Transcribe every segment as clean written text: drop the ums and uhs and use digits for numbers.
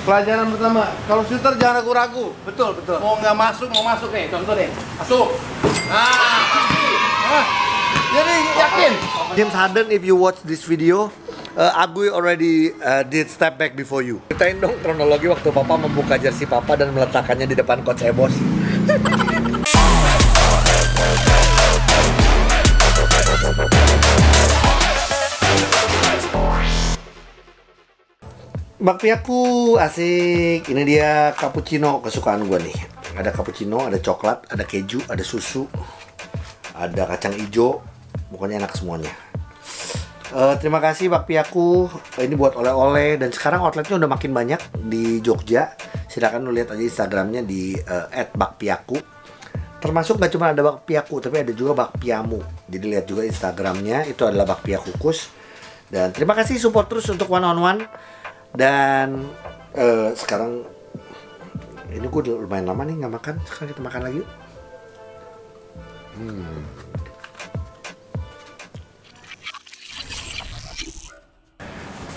Pelajaran pertama, kalau shooter jangan ragu-ragu. Betul, betul. Mau masuk nih, contoh deh. Masuk. Nah, pasti. Jadi yakin. James Harden, if you watch this video, Agui already did step back before you. Ceritain dong kronologi waktu Papa membuka jersey Papa dan meletakkannya di depan Coach Ebos. Bakpiaku asik. Ini dia cappuccino kesukaan gue nih. Ada cappuccino, ada coklat, ada keju, ada susu, ada kacang hijau. Pokoknya enak semuanya. Terima kasih Bakpiaku. Ini buat oleh-oleh dan sekarang outletnya udah makin banyak di Jogja. Silakan lu lihat aja Instagramnya di @bakpiaku. Termasuk gak cuma ada Bakpiaku, tapi ada juga Bakpiamu. Jadi lihat juga Instagramnya, itu adalah Bakpia Kukus. Dan terima kasih support terus untuk one on one. Dan sekarang ini gue udah lumayan lama nih nggak makan. Sekarang kita makan lagi yuk.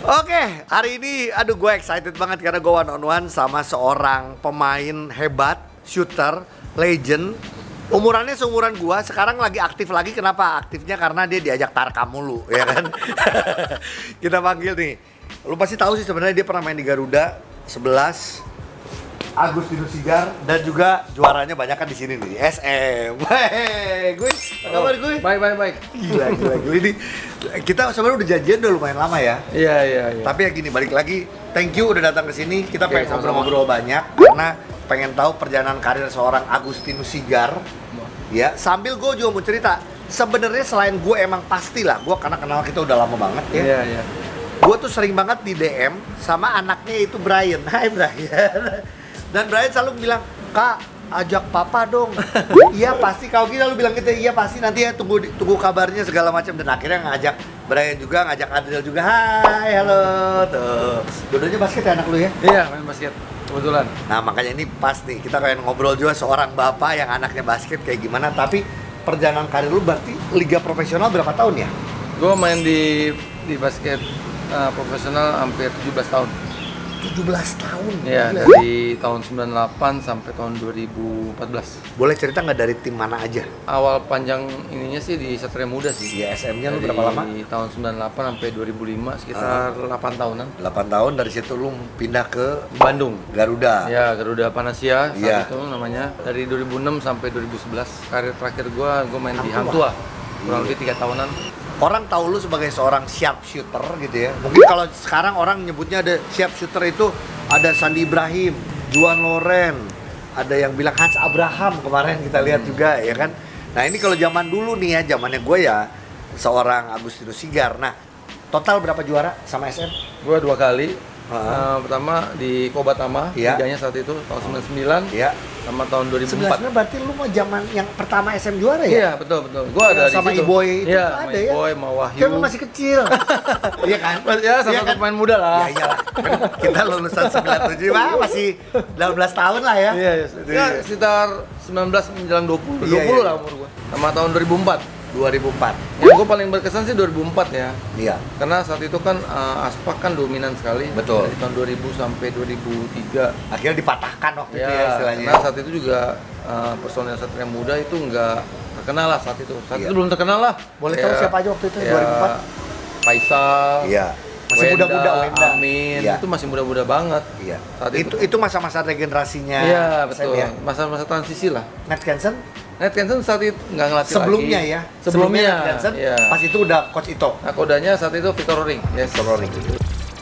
Oke, hari ini aduh gue excited banget karena gue one on one sama seorang pemain hebat, shooter, legend. Umurannya seumuran gue, sekarang lagi aktif lagi. Kenapa aktifnya? Karena dia diajak tarkam mulu, ya kan? Kita panggil nih. Lu pasti tahu sih sebenarnya dia pernah main di Garuda 11, Agustinus Sigar, dan juga juaranya banyak kan di sini nih, SM. Hehehe, gue, apa kabar gue? Baik. Gila ini. Kita sebenarnya udah janjian udah lumayan lama ya. Iya. Tapi ya gini, balik lagi. Thank you udah datang ke sini. Kita pengen ngobrol-ngobrol banyak karena pengen tahu perjalanan karir seorang Agustinus Sigar. Ya, sambil gue juga mau cerita. Sebenarnya selain gue emang pastilah, gue karena kenal kita udah lama banget ya. Iya. Gue tuh sering banget di DM sama anaknya itu Brian. Hai Brian. Dan Brian selalu bilang, "Kak, ajak papa dong." Iya pasti, kalau kita lu bilang gitu, iya pasti nanti ya tunggu kabarnya segala macam. Dan akhirnya ngajak Brian juga, ngajak Adriel juga. Hai, halo. Tuh. Dua-duanya basket ya anak lu ya? Iya, main basket. Kebetulan. Nah makanya ini pas nih, kita pengen ngobrol juga seorang bapak yang anaknya basket kayak gimana. Tapi perjalanan karir lu berarti liga profesional berapa tahun ya? Gue main di basket profesional hampir 17 tahun. 17 tahun? Iya, gila. dari tahun 98 sampai tahun 2014. Boleh cerita nggak dari tim mana aja? Awal panjang ininya sih di Satria Muda sih. Di SM-nya lu Dari berapa lama? tahun 98 sampai 2005, sekitar 8 tahunan. 8 tahun, dari situ lu pindah ke Bandung. Garuda. Ya, Garuda Panasya Iya. saat itu namanya. Dari 2006 sampai 2011. Karir terakhir gua main di Hang Tua. Kurang lebih 3 tahunan. Orang tahu lu sebagai seorang sharpshooter gitu ya. Mungkin kalau sekarang orang nyebutnya ada sharpshooter itu ada Sandi Ibrahim, Juan Loren, ada yang bilang Hans Abraham kemarin kita lihat juga ya kan. Nah ini kalau zaman dulu nih ya, zamannya gue ya seorang Agustinus Sigar. Nah total berapa juara sama SM? Gua 2 kali. Pertama di Kobatama, Iya. liganya saat itu tahun 99, Iya. sama tahun 2004. Sebenarnya berarti lu mau zaman yang pertama SM juara ya? Iya, betul. Gua ada sama di situ. Iboy itu Iya, ada sama ya? Iboy, sama Wahyu. Kan lu masih kecil. Iya kan? Ya, sama Iya kan? pemain muda lah. Ya iyalah. Kan kita lulusan 97, masih 18 tahun lah ya. Iya. Ya, sekitar 19 menjelang 20. 20 lah umur gua. Sama tahun 2004. 2004. Yang gue paling berkesan sih 2004 ya. Iya. Karena saat itu kan Aspak kan dominan sekali. Betul. Dari tahun 2000 sampai 2003. Akhirnya dipatahkan waktu itu ya Ya, istilahnya. karena saat itu juga personel Satria Muda itu nggak terkenal lah saat itu. Saat Iya. itu belum terkenal lah. Boleh tahu siapa aja waktu itu 2004? Faisal. Iya. Masih Wenda, muda-muda Wenda. Amin. Iya. Itu masih muda-muda banget. Iya. Saat Itu masa-masa regenerasinya. Iya, SM betul. ya. Masa-masa transisi lah. Nat Kensen Ned Kensen saat itu nggak ngelatih sebelumnya lagi. ya. Sebelumnya. Nat Kensen, Iya. pas itu udah coach Ito. Nah, kodanya saat itu Victor Ring. Yes. Victor Ring.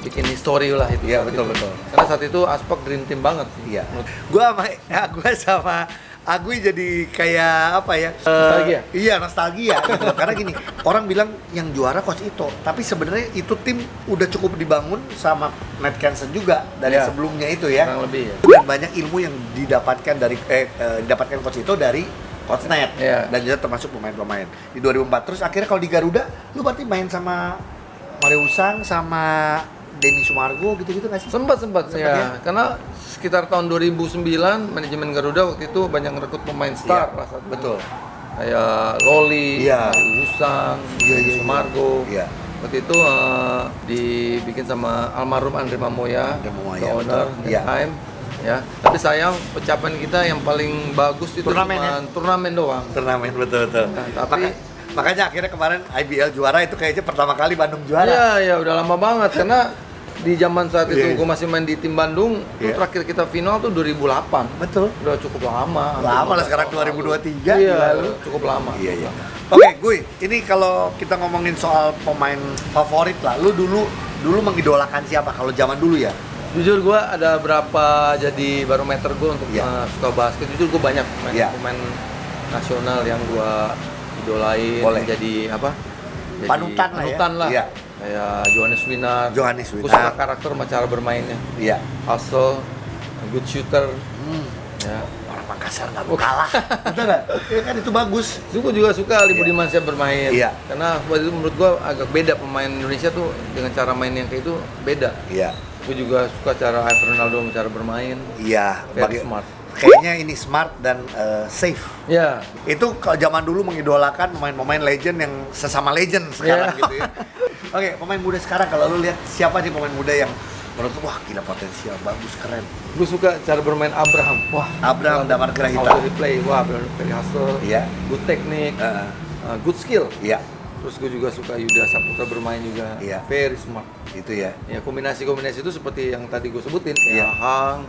Bikin history lah itu. Iya, saat betul, itu. betul. Karena saat itu Aspak dream team banget sih. Iya. Gua sama Agui jadi kayak apa ya? Nostalgia? Iya, nostalgia gitu. Karena gini, orang bilang yang juara coach Ito, tapi sebenarnya itu tim udah cukup dibangun sama Nat Kensen juga dari Iya. sebelumnya itu ya. Kurang lebih ya. Dan banyak ilmu yang didapatkan dari didapatkan coach Ito dari coach Nat. Iya. Dan juga termasuk pemain-pemain di 2004. Terus akhirnya kalau di Garuda, lu berarti main sama Mario Usang sama Denny Sumargo gitu-gitu nggak sih? Sempat ya? ya. Karena sekitar tahun 2009 manajemen Garuda waktu itu banyak ngerekrut pemain star Iya, lah saat itu. betul. Kayak Loli, Iya. Mario Usang, Iya, Denny iya, Sumargo. Iya. Waktu itu dibikin sama almarhum Andre Mamoya, Andre Mamoya, the owner, betul. Iya. time. Ya, tapi sayang pencapaian kita yang paling bagus itu Turnamen, cuma ya? turnamen doang. Turnamen betul. Nah, tapi Makanya akhirnya kemarin IBL juara itu kayaknya pertama kali Bandung juara. Iya, ya udah lama banget karena di zaman saat itu Iya. gue masih main di tim Bandung, tuh Iya. terakhir kita final tuh 2008. Betul. Udah cukup lama. Lama lah sekarang 2023. Iya, gila lu. cukup lama. Iya. Oke, Guy, ini kalau kita ngomongin soal pemain favorit lah, lu dulu mengidolakan siapa kalau zaman dulu ya? Jujur gue ada berapa jadi barometer gue untuk Iya. suka basket. Jujur gue banyak pemain nasional yang gue idolain, Boleh. yang jadi apa? Jadi Panutan lah ya? lah. Iya. Kayak Johannes Winar. Johannes Gue Winar. suka karakter sama cara bermainnya. Iya. Hustle, good shooter. Ya. Orang Makassar nggak mau kalah. Betul nggak? Ya kan itu bagus. Itu gue juga suka Ali Budiman Syah bermain. Iya. Karena waktu itu menurut gue agak beda pemain Indonesia tuh dengan cara main yang kayak itu beda. Iya. Gue juga suka cara Ronaldo cara bermain. Iya. Very smart. Kayaknya ini smart dan safe. Ya. Itu kalau zaman dulu mengidolakan pemain-pemain legend yang sesama legend sekarang Iya. gitu ya. Oke, pemain muda sekarang kalau lu lihat siapa nih pemain muda yang menurut lu, wah gila potensial, bagus, keren. Gue suka cara bermain Abraham. Wah. Abraham Damar Grahita. How to play. Wah, very hustle. Iya. Good teknik. Good skill. Iya. Terus gue juga suka Yuda Saputra bermain juga. Iya. Very smart. Itu ya. Ya kombinasi-kombinasi itu seperti yang tadi gue sebutin. Iya. Kayak Hang,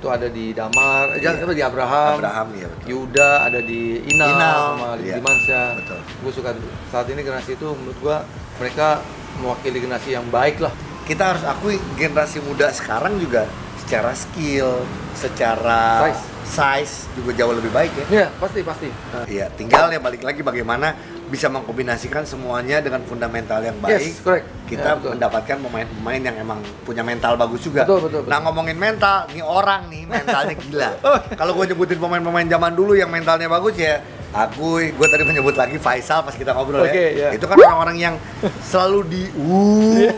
itu ada di Damar, jangan apa di Abraham, iya betul. Yuda ada di Inal sama di iya. Dimansyah. Betul. Gue suka saat ini generasi itu menurut gue mereka mewakili generasi yang baik lah. Kita harus akui generasi muda sekarang juga secara skill, secara size juga jauh lebih baik ya. Iya, pasti. Iya, tinggal ya balik lagi bagaimana bisa mengkombinasikan semuanya dengan fundamental yang baik. Yes, correct. Kita Ya, mendapatkan pemain-pemain yang emang punya mental bagus juga. Betul. Nah, ngomongin mental, nih orang nih mentalnya gila. Kalau gue nyebutin pemain-pemain zaman dulu yang mentalnya bagus ya, gue tadi menyebut lagi Faisal pas kita ngobrol ya. Iya. Itu kan orang-orang yang selalu di lu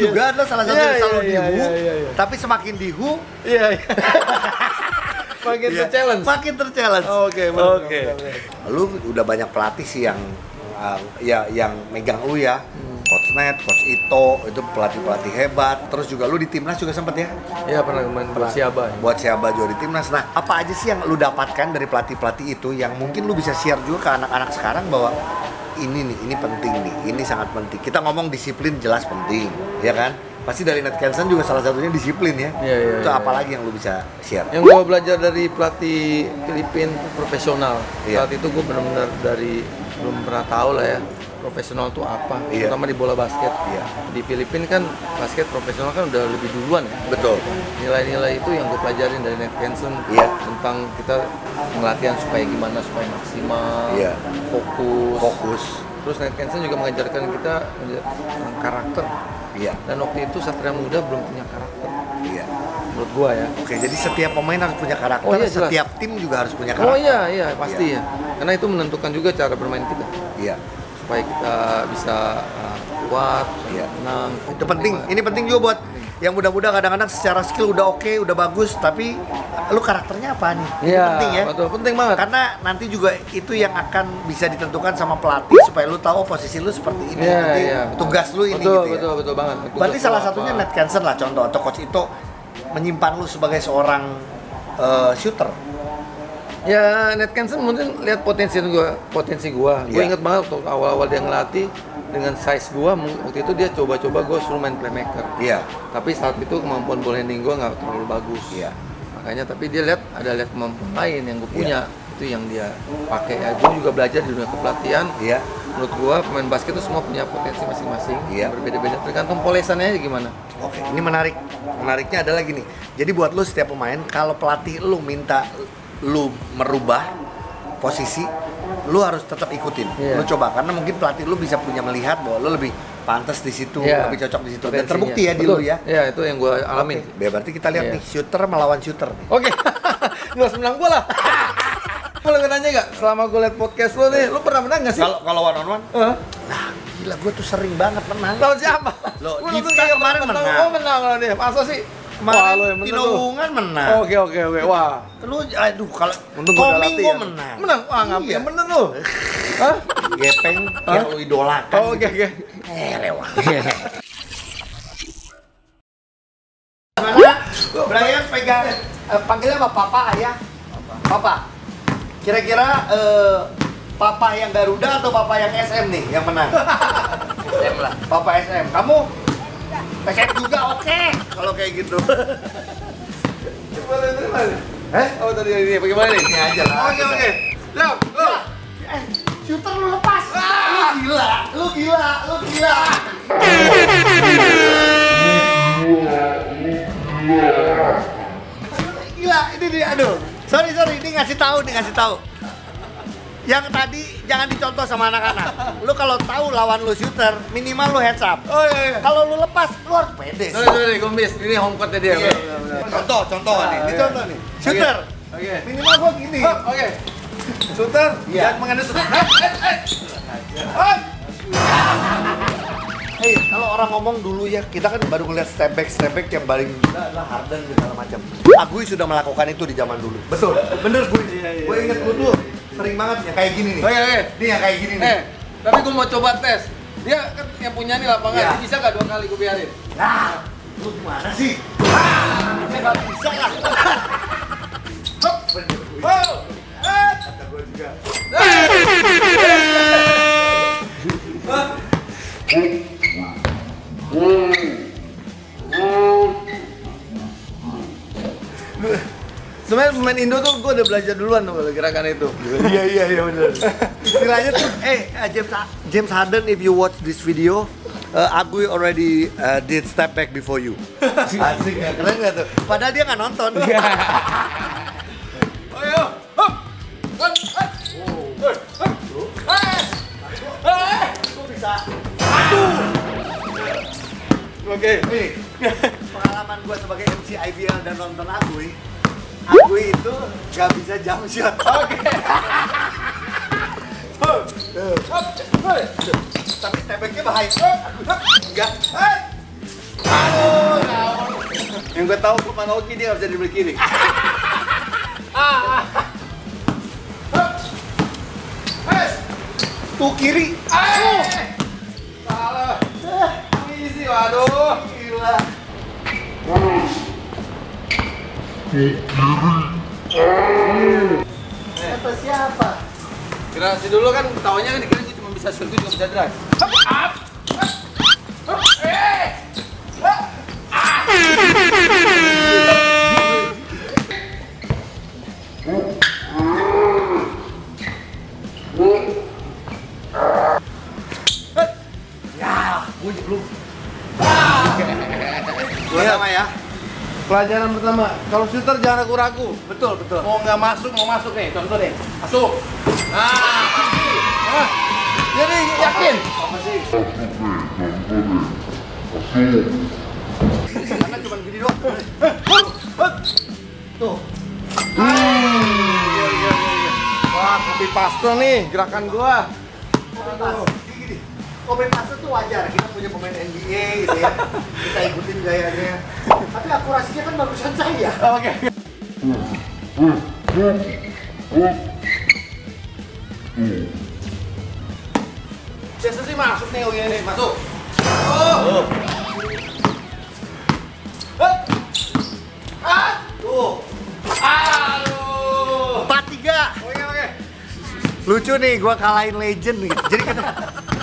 juga adalah salah satu yang selalu di iya. tapi semakin di Iya. Makin ter-challenge. Makin ter-challenge. Oke. Lu udah banyak pelatih sih yang yang megang lu ya. Coach Net, Coach Ito, itu pelatih-pelatih hebat. Terus juga lu di timnas juga sempet ya? Iya, pernah main buat Siaba. Buat Siaba juga di timnas. Nah, apa aja sih yang lu dapatkan dari pelatih-pelatih itu yang mungkin lu bisa share juga ke anak-anak sekarang bahwa ini penting nih, ini sangat penting. Kita ngomong disiplin jelas penting, ya kan? Pasti dari Ned Kensen juga salah satunya disiplin ya. Iya. Itu apalagi yang lu bisa share? Yang gue belajar dari pelatih Filipina profesional. Iya. Saat itu gue benar-benar dari belum pernah tahu lah ya profesional itu apa, Iya. terutama di bola basket. Iya. Di Filipina kan basket profesional kan udah lebih duluan ya. Betul. Nilai-nilai itu yang gue pelajarin dari Ned Kensen Iya. tentang kita ngelatihan supaya gimana supaya maksimal, Iya. fokus. Terus Ned Kensen juga mengajarkan kita tentang karakter. Iya. Dan waktu itu Satria Muda belum punya karakter. Iya. Menurut gua ya. Oke, jadi setiap pemain harus punya karakter, Oh, iya, jelas. setiap tim juga harus punya karakter. Oh iya, pasti ya. Karena itu menentukan juga cara bermain kita. Iya. Supaya kita bisa kuat, Iya. menang. Itu penting. Ini penting juga buat yang muda-muda kadang-kadang secara skill udah oke, udah bagus, tapi lu karakternya apa nih? Ini Iya, penting ya. betul, penting banget. Karena nanti juga itu yang akan bisa ditentukan sama pelatih supaya lu tahu posisi lu seperti ini. Iya, Nanti iya. tugas lu ini Betul, gitu ya. betul banget. Berarti Tugas salah lu satunya apa. Ned Kensen lah contoh, atau coach itu menyimpan lu sebagai seorang shooter. Ya, Ned Kensen mungkin lihat potensi gua. Gue Iya. inget banget waktu awal-awal dia ngelatih dengan size gua, waktu itu dia coba-coba gue suruh main playmaker. Iya. Tapi saat itu kemampuan ball handling gue nggak terlalu bagus. Iya. Makanya tapi dia lihat kemampuan lain yang gue punya, itu yang dia pakai. Ya, gue juga belajar di dunia kepelatihan. Iya. Menurut gue pemain basket itu semua punya potensi masing-masing. Iya. Berbeda-beda tergantung polesannya aja gimana. Oke, ini menarik. Menariknya adalah gini. Jadi buat lu setiap pemain, kalau pelatih lu minta lu merubah posisi, lu harus tetap ikutin. Iya. Lu coba karena mungkin pelatih lu bisa punya melihat bahwa lu lebih pantas di situ, Iya. lebih cocok di situ. Dan Potensinya. terbukti ya di Betul. lu ya. Iya, itu yang gue alamin. Oke, berarti kita lihat Iya. nih shooter melawan shooter nih. Oke. Jelas menang gue lah. Boleh nanya nggak? Selama gue liat podcast lo nih, lo pernah menang nggak sih? Kalau one on one, nah gila gue tuh sering banget menang. Lawan siapa? Loh, Gua Difta nonton kayak kemarin menang. menang. Oh menang lo dia. Masa sih? Wah, Kemarin lo yang di menang lo. Naungan menang. Oke. Wah. Lu aduh kalau Untung gue udah Koming latihan. gua menang. Menang? Wah, ngapain Iya. bener lo. Hah? Gepeng yang lu idolakan. Oh, oke. Lewat. Mana? Brian pegang, panggilnya apa? Papa, ayah? Papa. Kira-kira Papa yang Garuda atau Papa yang SM nih yang menang? SM lah. Papa SM. Kamu? SM juga, oke. Kalau kayak gitu. Gimana dari mana? Oh, tadi ini bagaimana nih? Ini aja lah. Oke. Siap. Shooter lu lepas. Lu gila. Gila, ini dia, aduh. Sorry, ini ngasih tahu. Yang tadi jangan dicontoh sama anak-anak. Lu kalau tahu lawan lu shooter, minimal lu heads up. Oh iya. Kalau lu lepas, lu harus pede. Sorry, kumis. Ini home court-nya dia. Iya. Contoh nih. Ini contoh nih. Shooter. Oke. Minimal gua gini. Oke. Shooter, Iya. jangan mengandung shooter. Kalau orang ngomong dulu ya, kita kan baru ngeliat step back yang paling gila adalah Harden segala macam. Agui sudah melakukan itu di zaman dulu. Betul. Bener gue. Iya. Gue inget gue tuh sering banget ya kayak gini nih. Oke. Nih yang kayak gini nih. Tapi gue mau coba tes. Dia kan yang punya nih lapangan, Iya. dia bisa nggak 2 kali gue biarin? Nah, lu gimana sih? Dia nggak bisa lah. Bener gue. Kata gue juga. Sebenarnya pemain Indo tuh gue udah belajar duluan tuh kalau gerakan itu. Iya benar. Istilahnya tuh, James Harden, if you watch this video, Agui already did step back before you. Asik ya, keren nggak tuh? Padahal dia nggak nonton. Ayo, hop, Kok bisa? Oke. Nih, pengalaman gue sebagai MC IBL dan nonton Agui itu nggak bisa jump shot. Oke. Tapi step backnya bahaya. Enggak. Yang gue tahu Kuman Oki dia nggak bisa dribble kiri. Tuh kiri. Salah. Easy, waduh. Gila. Kata siapa? Generasi dulu kan taunya kan dikira gue cuma bisa shoot, gue juga bisa drive. Ya, gue belum. Sama ya. Pelajaran pertama, kalau shooter jangan ragu-ragu. Betul. Mau masuk nih, contoh deh. Masuk. Nah, jadi yakin. Apa sih? Karena cuma gini doang. Tuh. Wah, copy paste nih gerakan gua. Gini. Copy paste tuh wajar. Kita punya pemain NBA gitu ya. Kita ikutin gayanya. Tapi akurasinya kan bagusan saya. Oke. Biasa sih masuk nih, oke nih, masuk. Tuh. Aduh. 4-3. Oke. Lucu nih, gua kalahin legend nih. Jadi kita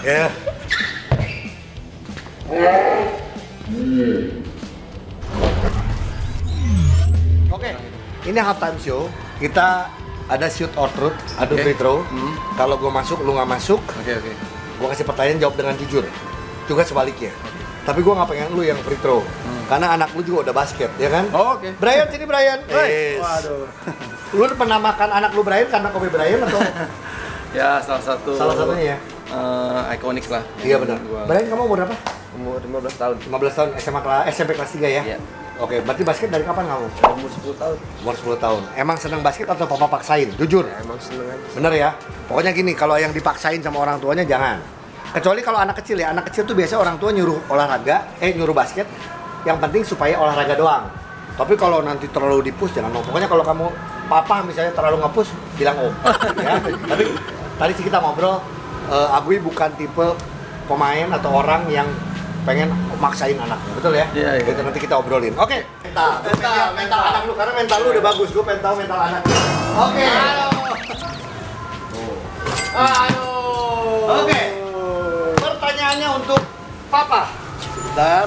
ya. Oke, ini halftime show. Kita ada shoot or truth, ada free throw. Kalau gua masuk, lu nggak masuk, Oke. gua kasih pertanyaan jawab dengan jujur. Juga sebaliknya. Tapi gua nggak pengen lu yang free throw. Karena anak lu juga udah basket, ya kan? Oh, oke. Brian, sini Brian. Hey. Yes. Waduh. Lu pernah makan anak lu Brian karena Kobe Bryant atau Ya, salah satunya ya? ikonik lah. Iya benar. Gua Brian, kamu umur berapa? umur 15 tahun. 15 tahun, SMP kelas 3 ya? Iya. Oke, berarti basket dari kapan kamu? Umur 10 tahun. Umur 10 tahun. Emang seneng basket atau papa paksain? Jujur. Ya, emang seneng aja. Bener ya? Pokoknya gini, kalau yang dipaksain sama orang tuanya jangan. Kecuali kalau anak kecil ya, anak kecil tuh biasa orang tua nyuruh olahraga, nyuruh basket. Yang penting supaya olahraga doang. Tapi kalau nanti terlalu dipush jangan mau. Pokoknya kalau kamu papa misalnya terlalu nge-push, bilang om. Ya? Tapi tadi sih kita ngobrol, Agui bukan tipe pemain atau orang yang pengen maksain anaknya, betul ya? Iya, iya. Itu nanti kita obrolin. Oke. Mental anak lu, karena mental lu udah bagus. Gue pengen tahu mental anak lu. Oke. Aduh. Oke. Pertanyaannya untuk Papa. Sebentar.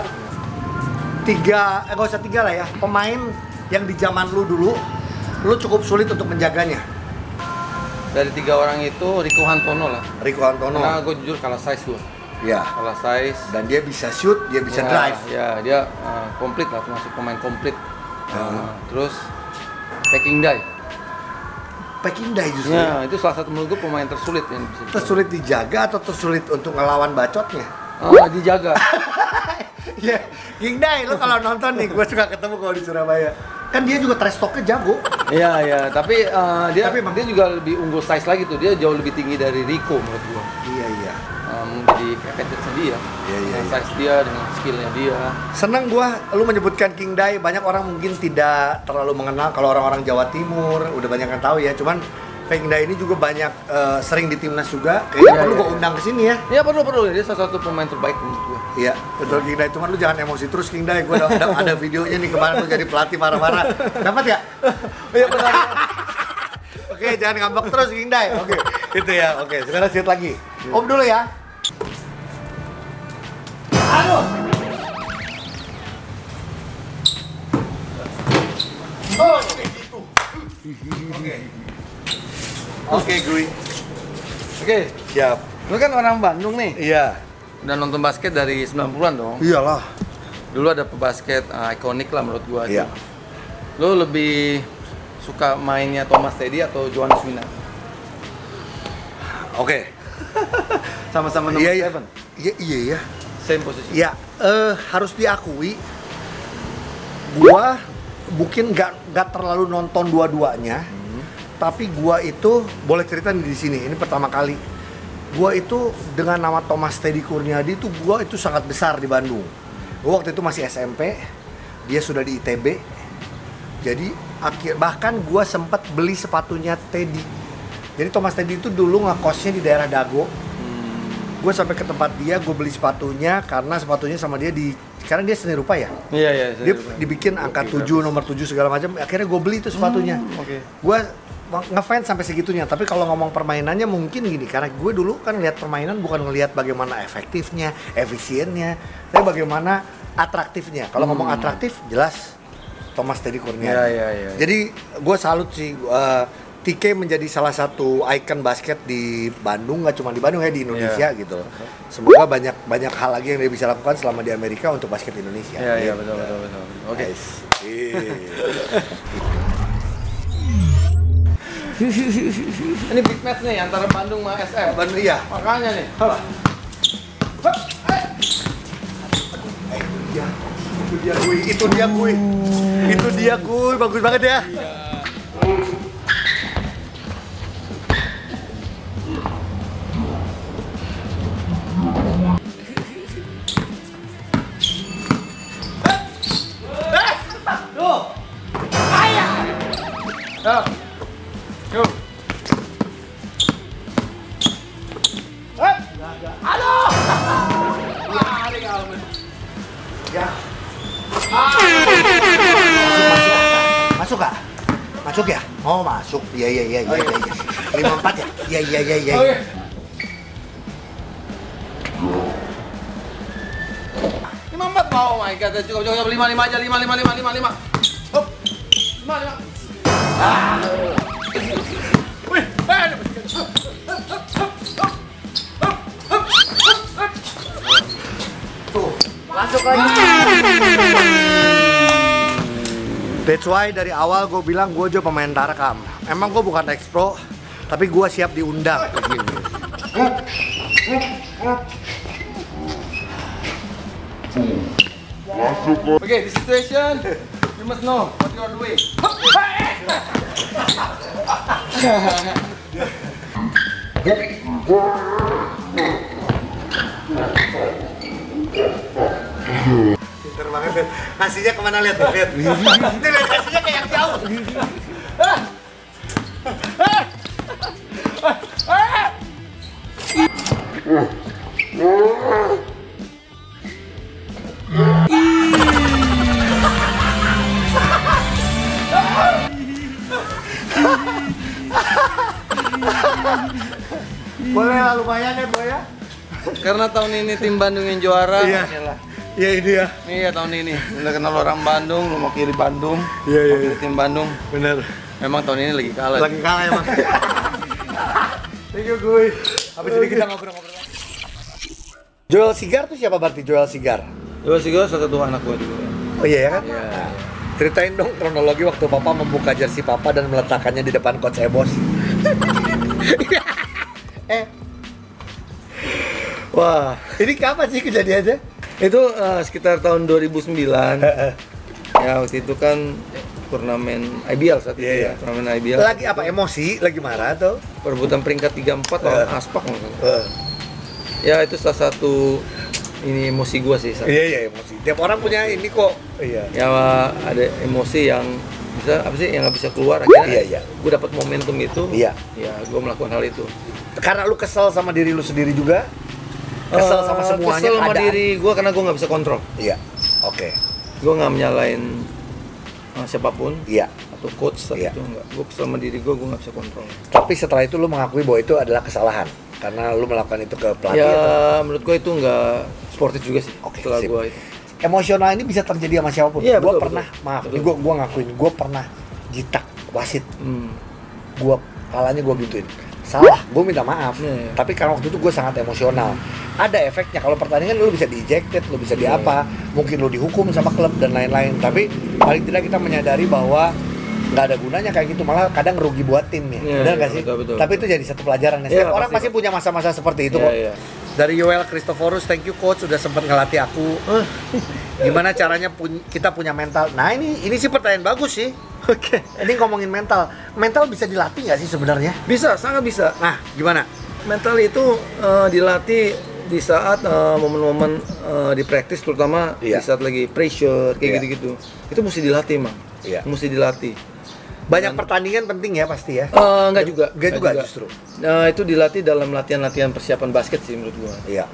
Nggak usah tiga lah ya. Pemain yang di zaman lu dulu, lu cukup sulit untuk menjaganya. Dari 3 orang itu Rico Hantono lah. Rico Hantono. Karena gue jujur kalah size gue. Ya. Kalah size. Dan dia bisa shoot, dia bisa Ya, drive. Ya, dia komplit lah, termasuk pemain komplit. Ya. Terus Peking Dai. Peking Dai justru. Ya, itu salah satu menurut gue pemain tersulit yang bisa. Tersulit dijaga atau tersulit untuk ngelawan bacotnya? Dijaga. Ya, King Dai, lo kalau nonton nih, gue suka ketemu kalau di Surabaya. Kan dia juga trash talk-nya jago. Iya, tapi dia Tapi emang- dia juga lebih unggul size lagi tuh. Dia jauh lebih tinggi dari Rico menurut gua. Iya. Jadi advantage dia. Iya. Dengan size dia, dengan skillnya dia. Seneng gua lu menyebutkan King Dai. Banyak orang mungkin tidak terlalu mengenal. Kalau orang-orang Jawa Timur udah banyak yang tahu ya. Cuman King Dai ini juga banyak sering di timnas juga. Kayaknya Iya, perlu iya, gua undang ke sini ya. Iya perlu. Dia salah satu pemain terbaik menurut gua. Iya, betul King Dai. Cuman lu jangan emosi terus King Dai. Gua ada videonya nih kemarin lu jadi pelatih marah-marah. Dapat ya? Iya benar. Oke, jangan ngambek terus King Dai. Oke, itu ya. Oke, sekarang shoot lagi. Om dulu ya. Aduh. Oh, gitu. Oke, Gui. Oke, Siap. lu kan orang Bandung nih. Iya. Udah nonton basket dari 90-an dong. Iyalah. Dulu ada pebasket ikonik lah menurut gua. Iya. Lu lebih suka mainnya Thomas Teddy atau Johannes Wina? Oke. Sama-sama nomor Iya. 7. Iya. Same posisi. Ya, harus diakui gua mungkin nggak terlalu nonton dua-duanya. Tapi gua itu boleh cerita di sini. Ini pertama kali. Gua itu dengan nama Thomas Teddy Kurniadi itu gua itu sangat besar di Bandung. Gua waktu itu masih SMP. Dia sudah di ITB. Jadi bahkan gua sempat beli sepatunya Teddy. Jadi Thomas Teddy itu dulu ngekosnya di daerah Dago. Gue sampai ke tempat dia, gue beli sepatunya karena sepatunya sama dia karena dia seni rupa ya. Iya. Dia dibikin angka 7, nomor 7 segala macam. Akhirnya gue beli itu sepatunya. Oke. Gue ngefans sampai segitunya. Tapi kalau ngomong permainannya mungkin gini, karena gue dulu kan lihat permainan bukan ngelihat bagaimana efektifnya, efisiennya, tapi bagaimana atraktifnya. Kalau ngomong atraktif, jelas Thomas Teddy Kurniadi. Iya. Jadi gue salut sih. TK menjadi salah satu ikon basket di Bandung, nggak cuma di Bandung ya, di Indonesia gitu loh. Semoga banyak hal lagi yang dia bisa lakukan selama di Amerika untuk basket Indonesia. Iya, betul. Oke. Nice. Ini big match nih antara Bandung sama SM. Bandung iya. Makanya nih. Itu dia kuy, bagus banget ya. Masuk kak? Masuk ya? Oh masuk, iya. 54 ya? Iya. Oke. Lima empat, oh my god, cukup 5 aja, 5. Hop. 5. Wih, Tuh, masuk lagi. That's why dari awal gue bilang gue juga pemain Tarkam. Emang gue bukan ex-pro, tapi gue siap diundang. Okay, the situation, you must know what you are doing. Pinter banget, lihat. Nasinya kemana lihat? Lihat. Itu lihat nasinya kayak yang jauh. Boleh lah, lumayan ya Boy ya. Karena tahun ini tim Bandung yang juara. Iya. Oke lah. Iya ini ya. Iya tahun ini. Udah kenal orang Bandung, lu mau kiri Bandung. Iya iya. Kiri tim Bandung. Bener. Memang tahun ini lagi kalah. Lagi kalah ya Mas. Thank you Guy. Habis ini kita ngobrol-ngobrol. Joel Sigar tuh siapa berarti Joel Sigar? Joel Sigar salah satu anak gue juga. Oh iya ya kan? Iya. Nah, ceritain dong kronologi waktu Papa membuka jersey Papa dan meletakkannya di depan Coach Ebos. Wah, ini kapan sih kejadiannya? Itu sekitar tahun 2009. Ya waktu itu kan turnamen IBL saat itu Iya, iya. ya, turnamen IBL. Lagi apa emosi? Lagi marah atau? Perebutan peringkat 3-4 lawan Aspak maksudnya. Ya itu salah satu ini emosi gua sih. Iya iya emosi. Tiap orang punya ini kok. Iya. Ya ada emosi yang bisa apa sih yang nggak bisa keluar akhirnya. Iya, iya. Gue dapat momentum itu. Iya. Ya gue melakukan hal itu. Karena lu kesel sama diri lu sendiri juga? Kesel sama semuanya Kesel sama keadaan? diri gue karena gue nggak bisa kontrol. Iya. Oke. Gue nggak menyalahin siapapun Iya. atau coach saat Iya. itu nggak. Gue kesel sama diri gue nggak bisa kontrol. Tapi setelah itu lu mengakui bahwa itu adalah kesalahan karena lu melakukan itu ke pelatih Ya atau? menurut gue itu nggak sportif juga sih. Oke, Setelah sip. gue itu. Emosional ini bisa terjadi sama siapapun. Iya, Gua betul, pernah, betul. maaf, Betul. gua ngakuin, gua pernah jitak wasit. Hmm. Gua palanya gua gituin. Salah, gua minta maaf. Iya. Tapi karena waktu itu gua sangat emosional. Ada efeknya kalau pertandingan lu bisa di-ejected, lu bisa di Iya. apa, mungkin lu dihukum sama klub dan lain-lain. Tapi paling tidak kita menyadari bahwa nggak ada gunanya kayak gitu, malah kadang rugi buat tim ya. Iya, Benar iya, nggak sih? betul, betul, Tapi betul. itu jadi satu pelajaran. Iya, Setiap orang pasti, pasti punya masa-masa seperti itu Iya, kok. iya. Dari Yoel Christoforus, thank you coach sudah sempat ngelatih aku. Gimana caranya kita punya mental? Nah ini sih pertanyaan bagus sih. Oke. Ini ngomongin mental. Mental bisa dilatih nggak sih sebenarnya? Bisa, sangat bisa. Nah gimana? Mental itu dilatih di saat momen-momen di praktis, terutama Iya. di saat lagi pressure kayak Iya. gitu-gitu. Itu mesti dilatih, Mang. Iya. Mesti dilatih. Banyak pertandingan penting ya pasti ya. Enggak juga. Nggak juga justru. Nah, itu dilatih dalam latihan-latihan persiapan basket sih menurut gua. Iya.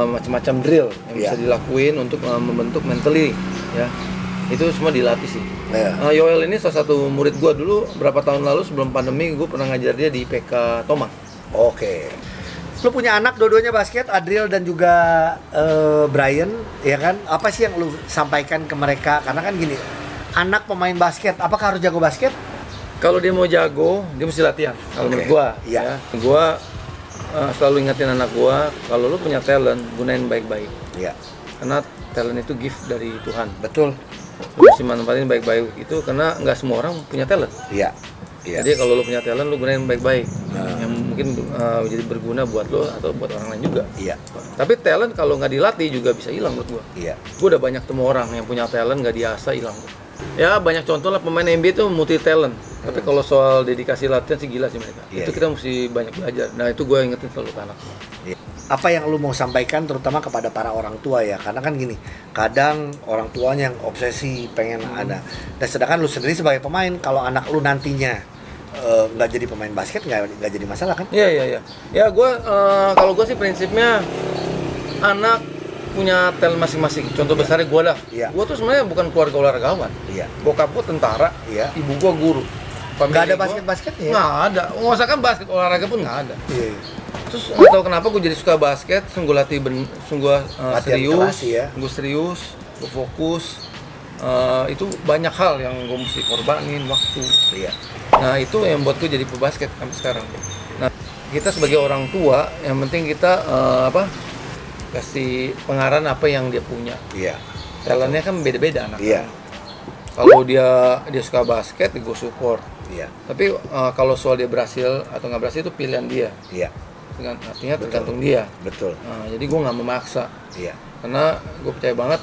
Macam-macam drill yang Iya. bisa dilakuin untuk membentuk mentally, ya. Itu semua dilatih sih. Iya. Yoel ini salah satu murid gua dulu berapa tahun lalu sebelum pandemi, gua pernah ngajar dia di PK Tomang. Oke. Lu punya anak dua-duanya basket, Adriel dan juga Brian, ya kan? Apa sih yang lu sampaikan ke mereka? Karena kan gini, anak pemain basket, apakah harus jago basket? Kalau dia mau jago, dia mesti latihan. Kalau Oke. menurut gua, Iya. ya. Gua selalu ingetin anak gua, kalau lu punya talent, gunain baik-baik. Iya. Karena talent itu gift dari Tuhan. Betul. Lu mesti manfaatin baik-baik itu karena nggak semua orang punya talent. Iya. Iya. Jadi kalau lu punya talent, lu gunain baik-baik. Nah. Yang mungkin jadi berguna buat lu atau buat orang lain juga. Iya. Tapi talent kalau nggak dilatih juga bisa hilang menurut gua. Iya. Gua udah banyak temu orang yang punya talent nggak diasah hilang. Ya banyak contoh lah pemain NBA itu multi talent. Tapi kalau soal dedikasi latihan sih gila sih mereka. Iya, Itu kita mesti banyak belajar. Nah itu gue ingetin selalu ke anak. Iya. Apa yang lu mau sampaikan terutama kepada para orang tua ya? Karena kan gini, kadang orang tuanya yang obsesi pengen ada. Dan sedangkan lu sendiri sebagai pemain, kalau anak lu nantinya nggak jadi pemain basket nggak jadi masalah kan? Iya iya iya. Ya gue kalau gue sih prinsipnya anak punya talent masing-masing. Contoh besarnya gue lah. Iya. Gue tuh sebenarnya bukan keluarga olahragawan. Iya. Bokap gue tentara. Iya. Ibu gue guru. Nggak ada Family gua basket-basketnya ya? nggak ada. Nggak usah kan basket olahraga pun nggak ada. Iya. Terus nggak tahu kenapa gue jadi suka basket, sungguh latih sungguh Latihan serius, keras sih ya. gue serius, gue fokus. Itu banyak hal yang gue mesti korbanin waktu. Iya. Nah itu yang buat gue jadi pebasket sampai sekarang. Nah kita sebagai orang tua, yang penting kita kasih pengarahan apa yang dia punya. Iya. Talentnya kan beda-beda anak. Iya. Kalau dia suka basket, gue support. Iya. Tapi kalau soal dia berhasil atau nggak berhasil itu pilihan dia. Iya. Artinya tergantung dia. Betul. Jadi gue nggak memaksa. Iya. Karena gue percaya banget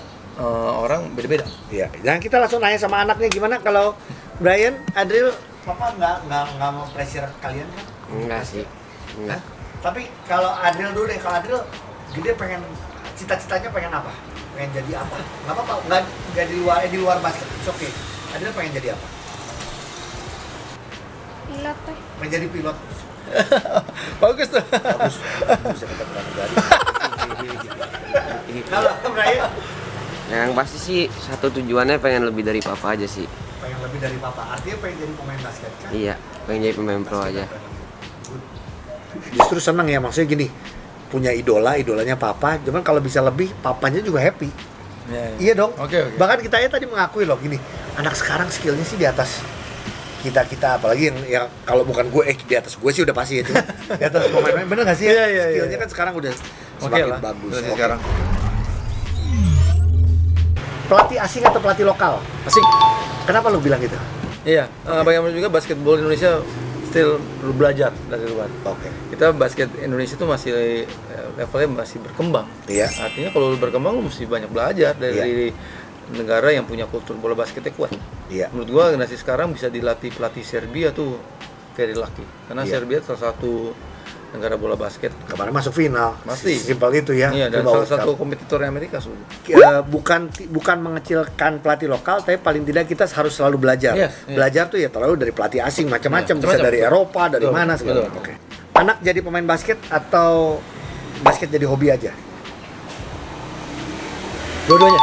orang beda-beda. Iya. Dan kita langsung nanya sama anaknya gimana kalau Brian, Adriel, Papa nggak mau pressure kalian kan? Enggak sih. Hah? Tapi kalau Adriel dulu deh, kalau Adriel gede pengen cita-citanya pengen apa? Pengen jadi apa? Nggak apa-apa, nggak di luar basket, it's okay. Adriel pengen jadi apa? Pilot teh. Pengen jadi pilot. Bagus tuh. Bagus. Bisa dapat pramugari. Kalau Brian Yang pasti sih satu tujuannya pengen lebih dari papa aja sih. pengen lebih dari Papa. Artinya pengen jadi pemain basket kan? Iya, pengen jadi pemain pro aja. Good. Justru seneng ya, maksudnya gini, punya idolanya papa, cuman kalau bisa lebih, papanya juga happy. Iya dong. Oke. Bahkan kita ya tadi mengakui loh gini, anak sekarang skillnya sih di atas kita apalagi yang kalau bukan gue di atas gue sih udah pasti itu. Di atas pemain-pemain bener nggak sih ya? Skillnya kan sekarang udah semakin bagus. Sekarang. Pelatih asing atau pelatih lokal? Asing. Kenapa lu bilang gitu? Iya, bagaimana juga basketball Indonesia still perlu belajar dari luar. Oke. Kita basket Indonesia itu masih levelnya masih berkembang. Iya. Artinya kalau lu berkembang lu mesti banyak belajar dari negara yang punya kultur bola basketnya kuat. Iya. Menurut gua generasi sekarang bisa dilatih pelatih Serbia tuh very lucky. Karena Serbia salah satu negara bola basket. Kemarin masuk final. Pasti. Simpel itu ya. Iya, dan FIBA salah World Cup. satu kompetitor Amerika sudah. Bukan mengecilkan pelatih lokal, tapi paling tidak kita harus selalu belajar. Yes, Belajar tuh ya terlalu dari pelatih asing macam-macam, bisa macam-macam, dari betul. Eropa, dari Betul, mana segala. betul. Oke. Anak jadi pemain basket atau basket jadi hobi aja? Dua-duanya.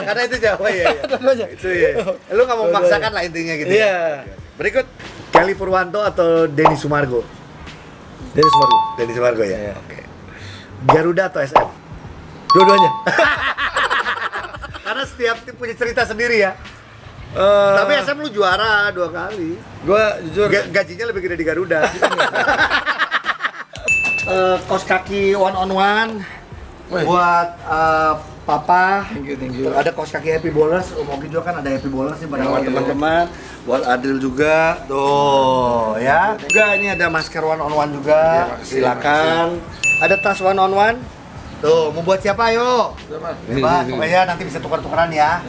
Karena itu jawabannya ya. Itu ya. Lu nggak mau memaksakan lah intinya gitu. Iya. Berikut Kelly Purwanto atau Denny Sumargo? Dari Sumargo. Denny Sumargo ya. Iya. Oke. Garuda atau SM? Dua-duanya. Karena setiap tim punya cerita sendiri ya. Tapi SM lu juara 2 kali. Gua jujur Gajinya lebih gede di Garuda. Kos kaki one on one buat Papa. Thank you. Ada kos kaki Happy Bowlers. Mogi juga kan ada Happy Bowlers nih Oh, buat iya. teman-teman. Buat Adil juga. Tuh ya. Juga ini ada masker one on one juga. Silakan. Ada tas one on one. Tuh, mau buat siapa ayo? Bebas, pokoknya nanti bisa tukar-tukaran ya.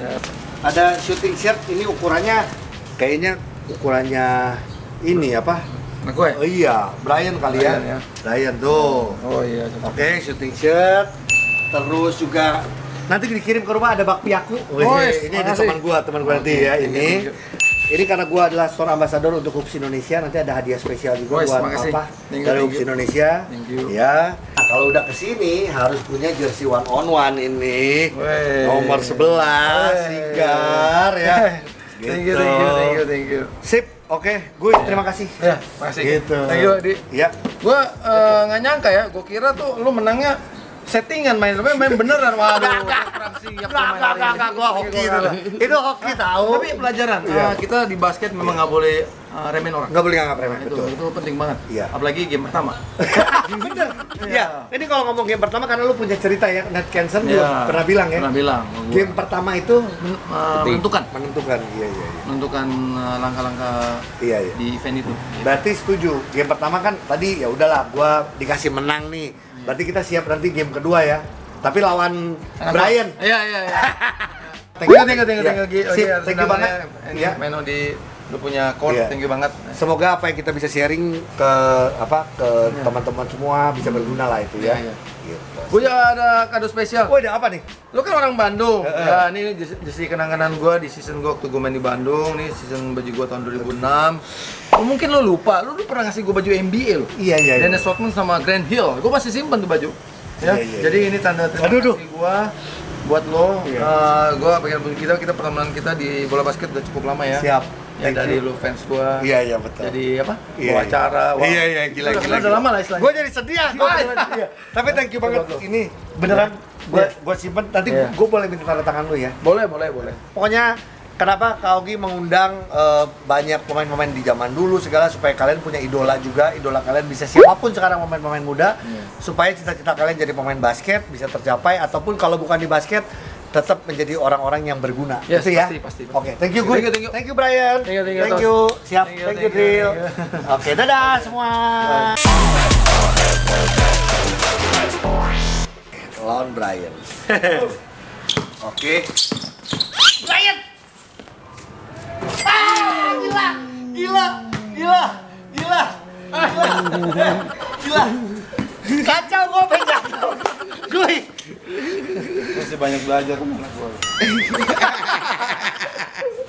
Ada shooting shirt, ini ukurannya kayaknya ukurannya ini apa? Nah, gue. Oh iya, Brian kali Brian, ya. ya. Brian tuh. Oh iya. Oke, shooting shirt. Terus juga nanti dikirim ke rumah ada bakpi aku. Ini ada makasih. teman gua nanti ya ini. Ini karena gua adalah store ambassador untuk Hoops Indonesia, nanti ada hadiah spesial juga buat makasih. Papa Thank you, dari thank Hoops you. Indonesia. Thank you. Ya. Nah, kalau udah kesini harus punya jersey one on one ini. Wey. Nomor 11 Sigar ya. Thank you. Sip, oke. Gue terima kasih. Ya, makasih. Gitu. Thank you, Di. Ya. Gua nggak nyangka ya, gua kira tuh lu menangnya settingan main beneran. Waduh, Enggak, gua hoki itu. Itu hoki tahu. Tapi pelajaran, Iya. kita di basket memang nggak boleh remehin orang. Nggak boleh nganggap remeh, Itu, betul. itu penting banget. Iya. Apalagi game pertama. Bener. Iya. Ini kalau ngomong game pertama karena lu punya cerita ya, Nat Cancer Iya. juga pernah bilang ya. Pernah bilang. Game pertama itu menentukan menentukan. Iya. menentukan langkah-langkah Iya. di event itu. Berarti setuju. Game pertama kan tadi ya udahlah, gua dikasih menang nih. Berarti kita siap nanti game kedua ya. Tapi lawan Brian. Iya. Thank you. Thank you. Sip, thank you banget. Ini Iya. Meno di lu punya court, Iya. thank you banget. Semoga apa yang kita bisa sharing ke teman-teman semua bisa berguna lah itu ya. Iya. Gitu. Gue juga ada kado spesial. Oh, ada apa nih? Lu kan orang Bandung. Ya, ini jersey kenangan gua di season gua waktu gua main di Bandung. Nih season baju gua tahun 2006. Mungkin lu lupa, lu pernah ngasih gua baju NBA lu. Iya. Dennis Rodman sama Grant Hill. Gua masih simpen tuh baju. Ya. Iya. Jadi ini tanda terima Aduh. kasih gua buat lo. Iya. Gua pengen kita pertemuan kita di bola basket udah cukup lama ya. Siap. Ya Thank dari you. lu fans gua. Iya, betul. Jadi apa? Iya, Bawa acara. Wah. Iya, gila. Udah lama lah istilahnya. Gue jadi sedih ya. Iya. Tapi thank you banget. Ini beneran gue simpen. Nanti Iya. gue boleh minta tanda tangan lu ya. Boleh. Pokoknya kenapa Kak Ogi mengundang banyak pemain-pemain di zaman dulu segala supaya kalian punya idola juga. Idola kalian bisa siapapun sekarang pemain-pemain muda supaya cita-cita kalian jadi pemain basket bisa tercapai ataupun kalau bukan di basket tetap menjadi orang-orang yang berguna. Yes, Itu ya. pasti. Oke, thank you Gun. Thank you. Thank you Brian. Thank you, Thank you. Siap. Thank you, Thank you thank you, Drill. thank Oke, dadah semua. Lawan Brian. Oke. Brian. Gila. Kacau gue pengen. Gue. Masih banyak belajar kemana gua.